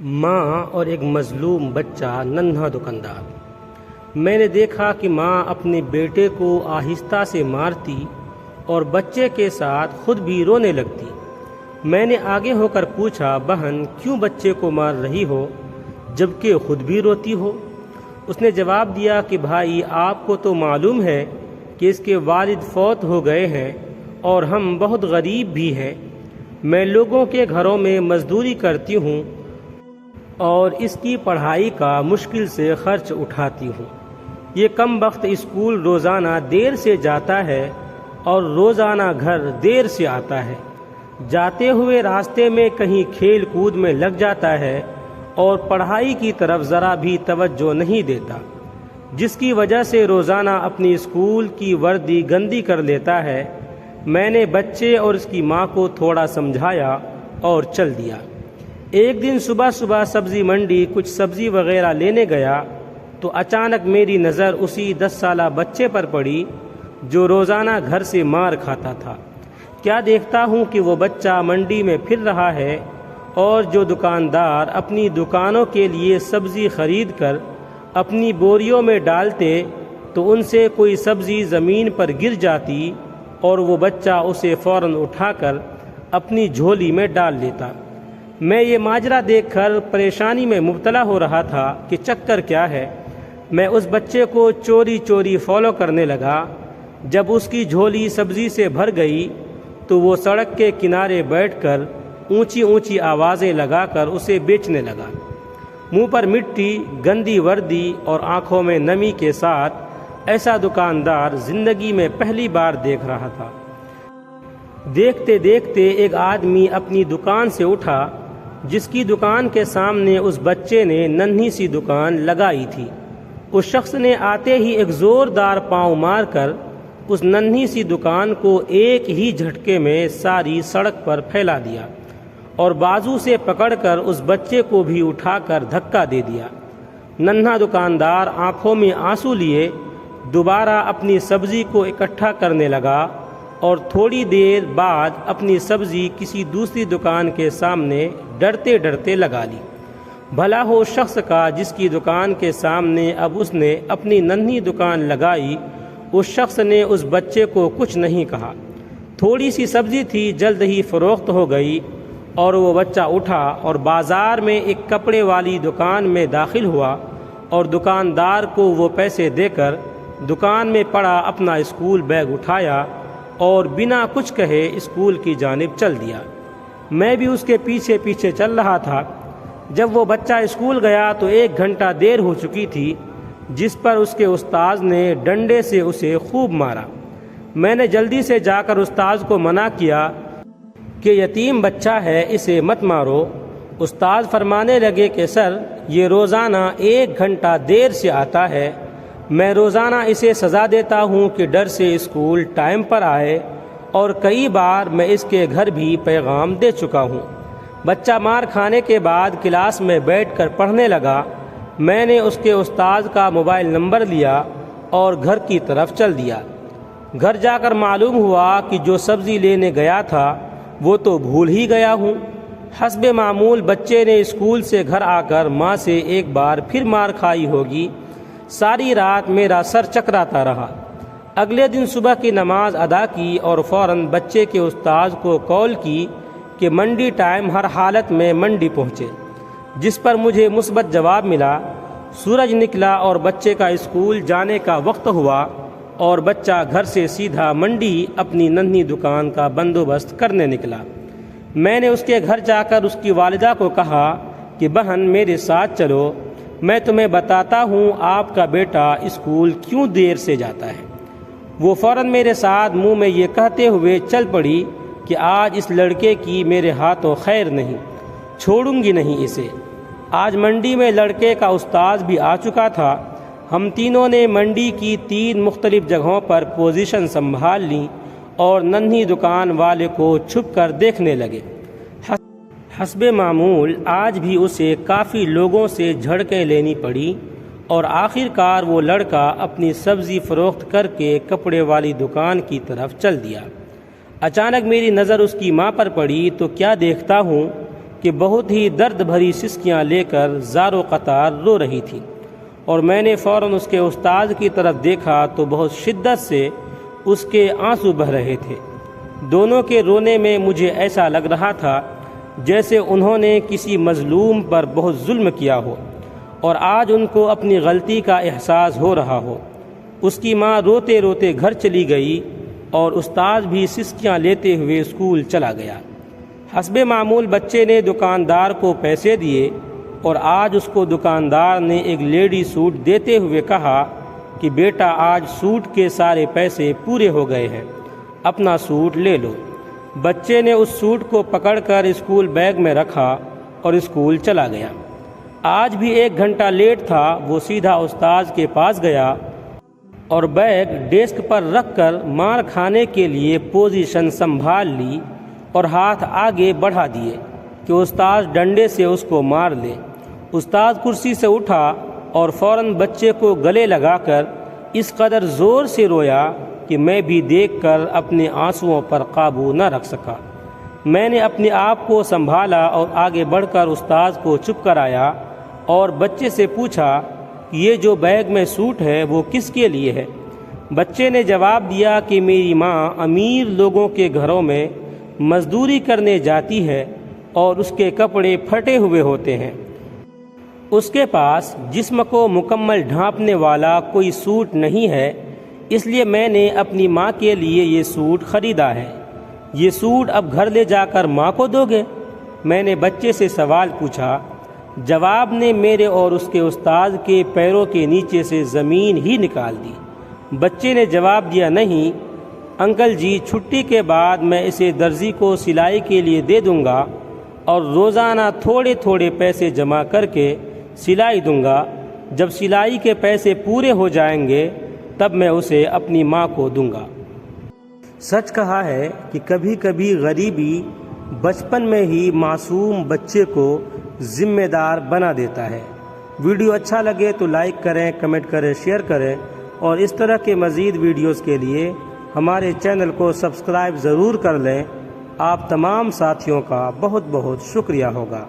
ماں اور ایک مظلوم بچہ ننھا دکاندار۔ میں نے دیکھا کہ ماں اپنے بیٹے کو آہستہ سے مارتی اور بچے کے ساتھ خود بھی رونے لگتی۔ میں نے آگے ہو کر پوچھا، بہن کیوں بچے کو مار رہی ہو جبکہ خود بھی روتی ہو؟ اس نے جواب دیا کہ بھائی، آپ کو تو معلوم ہے کہ اس کے والد فوت ہو گئے ہیں اور ہم بہت غریب بھی ہیں۔ میں لوگوں کے گھروں میں مزدوری کرتی ہوں اور اس کی پڑھائی کا مشکل سے خرچ اٹھاتی ہوں۔ یہ کم بخت اسکول روزانہ دیر سے جاتا ہے اور روزانہ گھر دیر سے آتا ہے۔ جاتے ہوئے راستے میں کہیں کھیل کود میں لگ جاتا ہے اور پڑھائی کی طرف ذرا بھی توجہ نہیں دیتا، جس کی وجہ سے روزانہ اپنی اسکول کی وردی گندی کر لیتا ہے۔ میں نے بچے اور اس کی ماں کو تھوڑا سمجھایا اور چل دیا۔ ایک دن صبح سبزی منڈی کچھ سبزی وغیرہ لینے گیا تو اچانک میری نظر اسی 10 سالہ بچے پر پڑی جو روزانہ گھر سے مار کھاتا تھا۔ کیا دیکھتا ہوں کہ وہ بچہ منڈی میں پھر رہا ہے اور جو دکاندار اپنی دکانوں کے لیے سبزی خرید کر اپنی بوریوں میں ڈالتے تو ان سے کوئی سبزی زمین پر گر جاتی اور وہ بچہ اسے فوراً اٹھا کر اپنی جھولی میں ڈال لیتا۔ میں یہ ماجرا دیکھ کر پریشانی میں مبتلا ہو رہا تھا کہ چکر کیا ہے۔ میں اس بچے کو چوری فالو کرنے لگا۔ جب اس کی جھولی سبزی سے بھر گئی تو وہ سڑک کے کنارے بیٹھ کر اونچی آوازیں لگا کر اسے بیچنے لگا۔ منہ پر مٹی، گندی وردی اور آنکھوں میں نمی کے ساتھ ایسا دکاندار زندگی میں پہلی بار دیکھ رہا تھا۔ دیکھتے دیکھتے ایک آدمی اپنی دکان سے اٹھا جس کی دکان کے سامنے اس بچے نے ننھی سی دکان لگائی تھی۔ اس شخص نے آتے ہی ایک زوردار پاؤں مار کر اس ننھی سی دکان کو ایک ہی جھٹکے میں ساری سڑک پر پھیلا دیا اور بازو سے پکڑ کر اس بچے کو بھی اٹھا کر دھکا دے دیا۔ ننھا دکاندار آنکھوں میں آنسو لیے دوبارہ اپنی سبزی کو اکٹھا کرنے لگا اور تھوڑی دیر بعد اپنی سبزی کسی دوسری دکان کے سامنے ڈرتے لگا لی۔ بھلا ہو شخص کا جس کی دکان کے سامنے اب اس نے اپنی ننھی دکان لگائی۔ اس شخص نے اس بچے کو کچھ نہیں کہا۔ تھوڑی سی سبزی تھی، جلد ہی فروخت ہو گئی اور وہ بچہ اٹھا اور بازار میں ایک کپڑے والی دکان میں داخل ہوا اور دکاندار کو وہ پیسے دے کر دکان میں پڑا اپنا اسکول بیگ اٹھایا اور بنا کچھ کہے اسکول کی جانب چل دیا۔ میں بھی اس کے پیچھے چل رہا تھا۔ جب وہ بچہ اسکول گیا تو 1 گھنٹہ دیر ہو چکی تھی، جس پر اس کے استاذ نے ڈنڈے سے اسے خوب مارا۔ میں نے جلدی سے جا کر استاذ کو منع کیا کہ یتیم بچہ ہے، اسے مت مارو۔ استاذ فرمانے لگے کہ سر، یہ روزانہ 1 گھنٹہ دیر سے آتا ہے، میں روزانہ اسے سزا دیتا ہوں کہ ڈر سے اسکول ٹائم پر آئے، اور کئی بار میں اس کے گھر بھی پیغام دے چکا ہوں۔ بچہ مار کھانے کے بعد کلاس میں بیٹھ کر پڑھنے لگا۔ میں نے اس کے استاذ کا موبائل نمبر لیا اور گھر کی طرف چل دیا۔ گھر جا کر معلوم ہوا کہ جو سبزی لینے گیا تھا وہ تو بھول ہی گیا ہوں۔ حسب معمول بچے نے اسکول سے گھر آ کر ماں سے ایک بار پھر مار کھائی ہوگی۔ ساری رات میرا سر چکراتا رہا۔ اگلے دن صبح کی نماز ادا کی اور فوراً بچے کے استاذ کو کال کی کہ منڈی ٹائم ہر حالت میں منڈی پہنچے، جس پر مجھے مثبت جواب ملا۔ سورج نکلا اور بچے کا اسکول جانے کا وقت ہوا اور بچہ گھر سے سیدھا منڈی اپنی ننھی دکان کا بندوبست کرنے نکلا۔ میں نے اس کے گھر جا کر اس کی والدہ کو کہا کہ بہن میرے ساتھ چلو، میں تمہیں بتاتا ہوں آپ کا بیٹا اسکول کیوں دیر سے جاتا ہے۔ وہ فوراً میرے ساتھ منہ میں یہ کہتے ہوئے چل پڑی کہ آج اس لڑکے کی میرے ہاتھوں خیر نہیں، چھوڑوں گی نہیں اسے۔ آج منڈی میں لڑکے کا استاذ بھی آ چکا تھا۔ ہم تینوں نے منڈی کی 3 مختلف جگہوں پر پوزیشن سنبھال لی اور ننھی دکان والے کو چھپ کر دیکھنے لگے۔ حسب معمول آج بھی اسے کافی لوگوں سے جھڑکیں لینی پڑی اور آخر کار وہ لڑکا اپنی سبزی فروخت کر کے کپڑے والی دکان کی طرف چل دیا۔ اچانک میری نظر اس کی ماں پر پڑی تو کیا دیکھتا ہوں کہ بہت ہی درد بھری سسکیاں لے کر زار و قطار رو رہی تھی، اور میں نے فوراً اس کے استاد کی طرف دیکھا تو بہت شدت سے اس کے آنسو بہہ رہے تھے۔ دونوں کے رونے میں مجھے ایسا لگ رہا تھا جیسے انہوں نے کسی مظلوم پر بہت ظلم کیا ہو اور آج ان کو اپنی غلطی کا احساس ہو رہا ہو۔ اس کی ماں روتے روتے گھر چلی گئی اور استاد بھی سسکیاں لیتے ہوئے اسکول چلا گیا۔ حسب معمول بچے نے دکاندار کو پیسے دیے اور آج اس کو دکاندار نے ایک لیڈی سوٹ دیتے ہوئے کہا کہ بیٹا آج سوٹ کے سارے پیسے پورے ہو گئے ہیں، اپنا سوٹ لے لو۔ بچے نے اس سوٹ کو پکڑ کر اسکول بیگ میں رکھا اور اسکول چلا گیا۔ آج بھی 1 گھنٹہ لیٹ تھا، وہ سیدھا استاد کے پاس گیا اور بیگ ڈیسک پر رکھ کر مار کھانے کے لیے پوزیشن سنبھال لی اور ہاتھ آگے بڑھا دیے کہ استاد ڈنڈے سے اس کو مار لے۔ استاد کرسی سے اٹھا اور فوراً بچے کو گلے لگا کر اس قدر زور سے رویا کہ میں بھی دیکھ کر اپنے آنسوؤں پر قابو نہ رکھ سکا۔ میں نے اپنے آپ کو سنبھالا اور آگے بڑھ کر استاد کو چپ کرایا اور بچے سے پوچھا کہ یہ جو بیگ میں سوٹ ہے وہ کس کے لیے ہے؟ بچے نے جواب دیا کہ میری ماں امیر لوگوں کے گھروں میں مزدوری کرنے جاتی ہے اور اس کے کپڑے پھٹے ہوئے ہوتے ہیں، اس کے پاس جسم کو مکمل ڈھانپنے والا کوئی سوٹ نہیں ہے، اس لیے میں نے اپنی ماں کے لیے یہ سوٹ خریدا ہے۔ یہ سوٹ اب گھر لے جا کر ماں کو دو گے؟ میں نے بچے سے سوال پوچھا۔ جواب نے میرے اور اس کے استاد کے پیروں کے نیچے سے زمین ہی نکال دی۔ بچے نے جواب دیا، نہیں انکل جی، چھٹی کے بعد میں اسے درزی کو سلائی کے لیے دے دوں گا اور روزانہ تھوڑے تھوڑے پیسے جمع کر کے سلائی دوں گا۔ جب سلائی کے پیسے پورے ہو جائیں گے تب میں اسے اپنی ماں کو دوں گا۔ سچ کہا ہے کہ کبھی کبھی غریبی بچپن میں ہی معصوم بچے کو ذمہ دار بنا دیتا ہے۔ ویڈیو اچھا لگے تو لائک کریں، کمنٹ کریں، شیئر کریں، اور اس طرح کے مزید ویڈیوز کے لیے ہمارے چینل کو سبسکرائب ضرور کر لیں۔ آپ تمام ساتھیوں کا بہت بہت شکریہ ہوگا۔